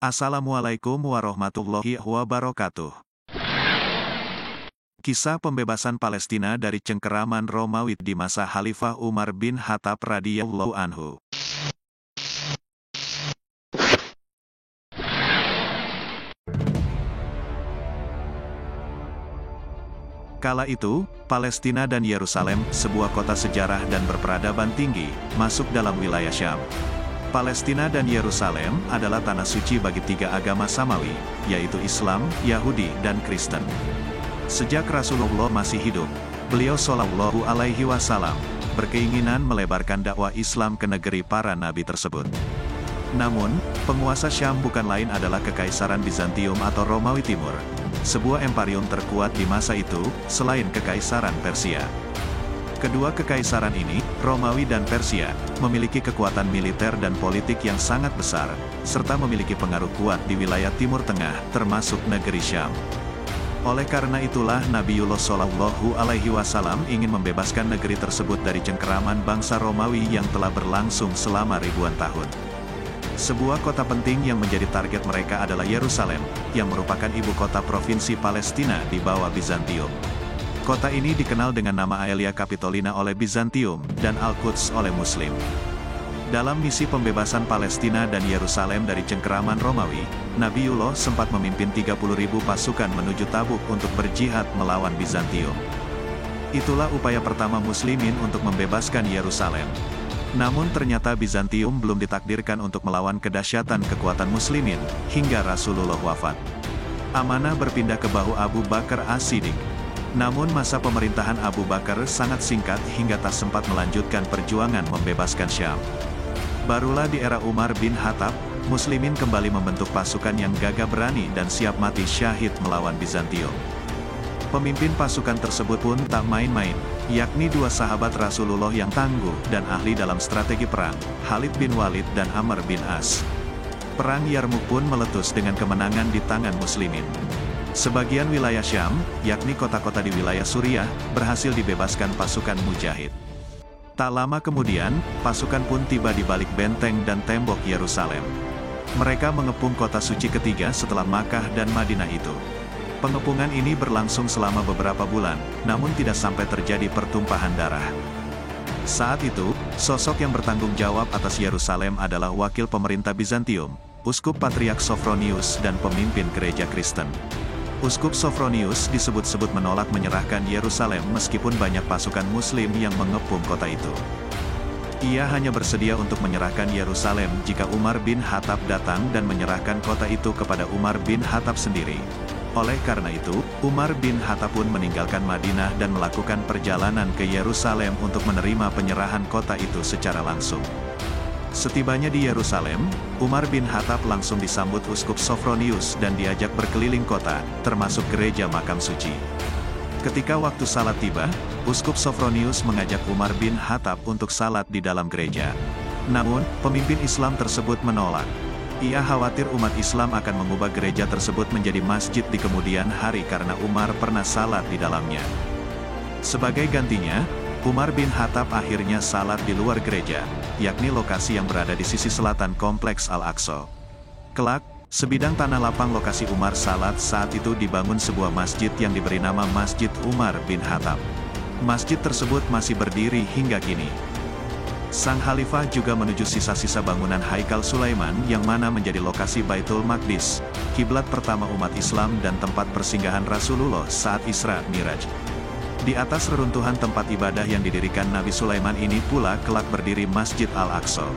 Assalamualaikum warahmatullahi wabarakatuh. Kisah pembebasan Palestina dari cengkeraman Romawi di masa Khalifah Umar bin Khattab radhiyallahu anhu. Kala itu, Palestina dan Yerusalem, sebuah kota sejarah dan berperadaban tinggi, masuk dalam wilayah Syam. Palestina dan Yerusalem adalah tanah suci bagi tiga agama samawi, yaitu Islam, Yahudi, dan Kristen. Sejak Rasulullah masih hidup, beliau Shallallahu Alaihi Wasallam berkeinginan melebarkan dakwah Islam ke negeri para nabi tersebut. Namun, penguasa Syam bukan lain adalah Kekaisaran Bizantium atau Romawi Timur, sebuah emparium terkuat di masa itu, selain Kekaisaran Persia. Kedua kekaisaran ini, Romawi dan Persia, memiliki kekuatan militer dan politik yang sangat besar, serta memiliki pengaruh kuat di wilayah Timur Tengah, termasuk negeri Syam. Oleh karena itulah Nabiullah Shallallahu Alaihi Wasallam ingin membebaskan negeri tersebut dari cengkeraman bangsa Romawi yang telah berlangsung selama ribuan tahun. Sebuah kota penting yang menjadi target mereka adalah Yerusalem, yang merupakan ibu kota provinsi Palestina di bawah Bizantium. Kota ini dikenal dengan nama Aelia Capitolina oleh Bizantium, dan Al-Quds oleh Muslim. Dalam misi pembebasan Palestina dan Yerusalem dari cengkeraman Romawi, Nabiullah sempat memimpin 30.000 pasukan menuju Tabuk untuk berjihad melawan Bizantium. Itulah upaya pertama Muslimin untuk membebaskan Yerusalem. Namun ternyata Bizantium belum ditakdirkan untuk melawan kedahsyatan kekuatan Muslimin, hingga Rasulullah wafat. Amanah berpindah ke bahu Abu Bakar As-Siddiq. Namun masa pemerintahan Abu Bakar sangat singkat hingga tak sempat melanjutkan perjuangan membebaskan Syam. Barulah di era Umar bin Khattab, Muslimin kembali membentuk pasukan yang gagah berani dan siap mati syahid melawan Bizantium. Pemimpin pasukan tersebut pun tak main-main, yakni dua sahabat Rasulullah yang tangguh dan ahli dalam strategi perang, Khalid bin Walid dan Amr bin As. Perang Yarmuk pun meletus dengan kemenangan di tangan Muslimin. Sebagian wilayah Syam, yakni kota-kota di wilayah Suriah, berhasil dibebaskan pasukan Mujahid. Tak lama kemudian, pasukan pun tiba di balik benteng dan tembok Yerusalem. Mereka mengepung kota suci ketiga setelah Makkah dan Madinah itu. Pengepungan ini berlangsung selama beberapa bulan, namun tidak sampai terjadi pertumpahan darah. Saat itu, sosok yang bertanggung jawab atas Yerusalem adalah wakil pemerintah Bizantium, Uskup Patriark Sophronius dan pemimpin gereja Kristen. Uskup Sophronius disebut-sebut menolak menyerahkan Yerusalem meskipun banyak pasukan Muslim yang mengepung kota itu. Ia hanya bersedia untuk menyerahkan Yerusalem jika Umar bin Khattab datang dan menyerahkan kota itu kepada Umar bin Khattab sendiri. Oleh karena itu, Umar bin Khattab pun meninggalkan Madinah dan melakukan perjalanan ke Yerusalem untuk menerima penyerahan kota itu secara langsung. Setibanya di Yerusalem, Umar bin Khattab langsung disambut Uskup Sophronius dan diajak berkeliling kota, termasuk gereja makam suci. Ketika waktu salat tiba, Uskup Sophronius mengajak Umar bin Khattab untuk salat di dalam gereja. Namun, pemimpin Islam tersebut menolak. Ia khawatir umat Islam akan mengubah gereja tersebut menjadi masjid di kemudian hari karena Umar pernah salat di dalamnya. Sebagai gantinya, Umar bin Khattab akhirnya salat di luar gereja, yakni lokasi yang berada di sisi selatan kompleks Al-Aqsa. Kelak, sebidang tanah lapang lokasi Umar salat saat itu dibangun sebuah masjid yang diberi nama Masjid Umar bin Khattab. Masjid tersebut masih berdiri hingga kini. Sang Khalifah juga menuju sisa-sisa bangunan Haikal Sulaiman yang mana menjadi lokasi Baitul Maqdis, kiblat pertama umat Islam dan tempat persinggahan Rasulullah saat Isra Miraj. Di atas reruntuhan tempat ibadah yang didirikan Nabi Sulaiman ini pula kelak berdiri Masjid Al-Aqsa.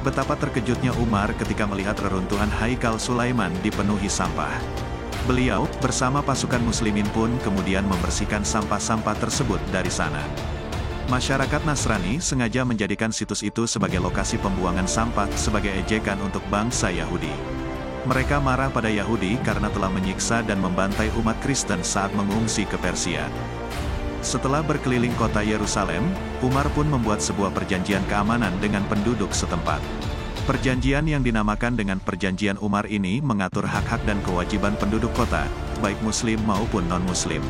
Betapa terkejutnya Umar ketika melihat reruntuhan Haikal Sulaiman dipenuhi sampah. Beliau, bersama pasukan Muslimin pun kemudian membersihkan sampah-sampah tersebut dari sana. Masyarakat Nasrani sengaja menjadikan situs itu sebagai lokasi pembuangan sampah sebagai ejekan untuk bangsa Yahudi. Mereka marah pada Yahudi karena telah menyiksa dan membantai umat Kristen saat mengungsi ke Persia. Setelah berkeliling kota Yerusalem, Umar pun membuat sebuah perjanjian keamanan dengan penduduk setempat. Perjanjian yang dinamakan dengan Perjanjian Umar ini mengatur hak-hak dan kewajiban penduduk kota, baik Muslim maupun non-Muslim.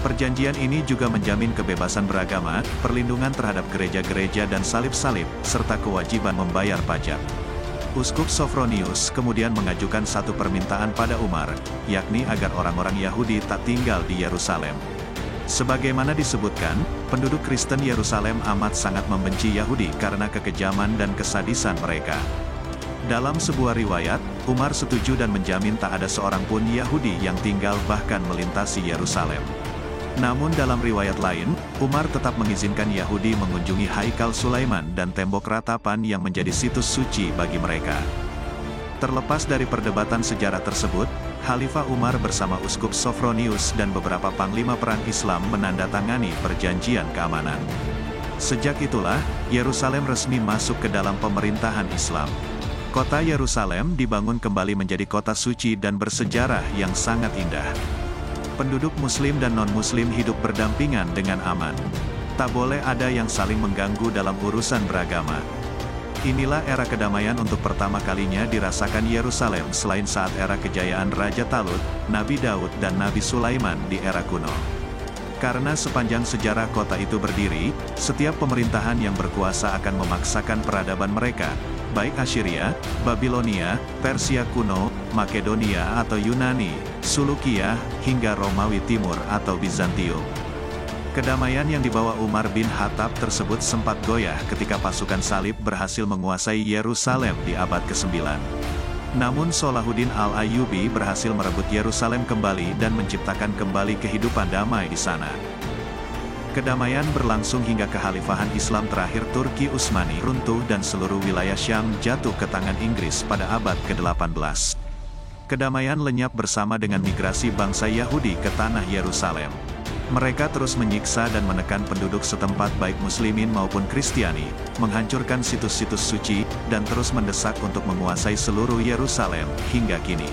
Perjanjian ini juga menjamin kebebasan beragama, perlindungan terhadap gereja-gereja dan salib-salib, serta kewajiban membayar pajak. Uskup Sophronius kemudian mengajukan satu permintaan pada Umar, yakni agar orang-orang Yahudi tak tinggal di Yerusalem. Sebagaimana disebutkan, penduduk Kristen Yerusalem amat sangat membenci Yahudi karena kekejaman dan kesadisan mereka. Dalam sebuah riwayat, Umar setuju dan menjamin tak ada seorang pun Yahudi yang tinggal bahkan melintasi Yerusalem. Namun dalam riwayat lain, Umar tetap mengizinkan Yahudi mengunjungi Haikal Sulaiman dan tembok ratapan yang menjadi situs suci bagi mereka. Terlepas dari perdebatan sejarah tersebut, Khalifah Umar bersama Uskup Sophronius dan beberapa panglima perang Islam menandatangani perjanjian keamanan. Sejak itulah, Yerusalem resmi masuk ke dalam pemerintahan Islam. Kota Yerusalem dibangun kembali menjadi kota suci dan bersejarah yang sangat indah. Penduduk Muslim dan non-Muslim hidup berdampingan dengan aman. Tak boleh ada yang saling mengganggu dalam urusan beragama. Inilah era kedamaian untuk pertama kalinya dirasakan Yerusalem selain saat era kejayaan Raja Talut, Nabi Daud dan Nabi Sulaiman di era kuno. Karena sepanjang sejarah kota itu berdiri, setiap pemerintahan yang berkuasa akan memaksakan peradaban mereka, baik Assyria, Babilonia, Persia kuno, Makedonia atau Yunani, Sulukia, hingga Romawi Timur atau Bizantium. Kedamaian yang dibawa Umar bin Khattab tersebut sempat goyah ketika pasukan salib berhasil menguasai Yerusalem di abad ke-9. Namun Salahuddin al-Ayyubi berhasil merebut Yerusalem kembali dan menciptakan kembali kehidupan damai di sana. Kedamaian berlangsung hingga kekhalifahan Islam terakhir Turki Utsmani runtuh dan seluruh wilayah Syam jatuh ke tangan Inggris pada abad ke-18. Kedamaian lenyap bersama dengan migrasi bangsa Yahudi ke tanah Yerusalem. Mereka terus menyiksa dan menekan penduduk setempat baik Muslimin maupun Kristiani, menghancurkan situs-situs suci, dan terus mendesak untuk menguasai seluruh Yerusalem hingga kini.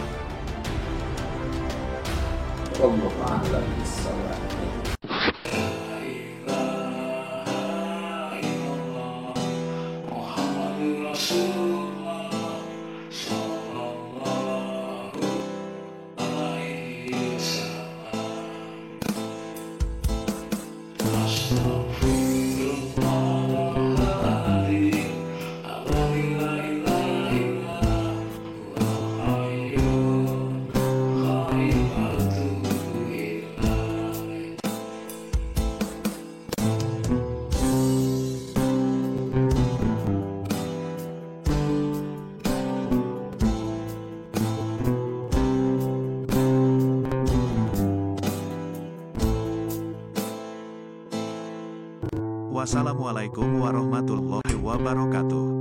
Wassalamualaikum warahmatullahi wabarakatuh.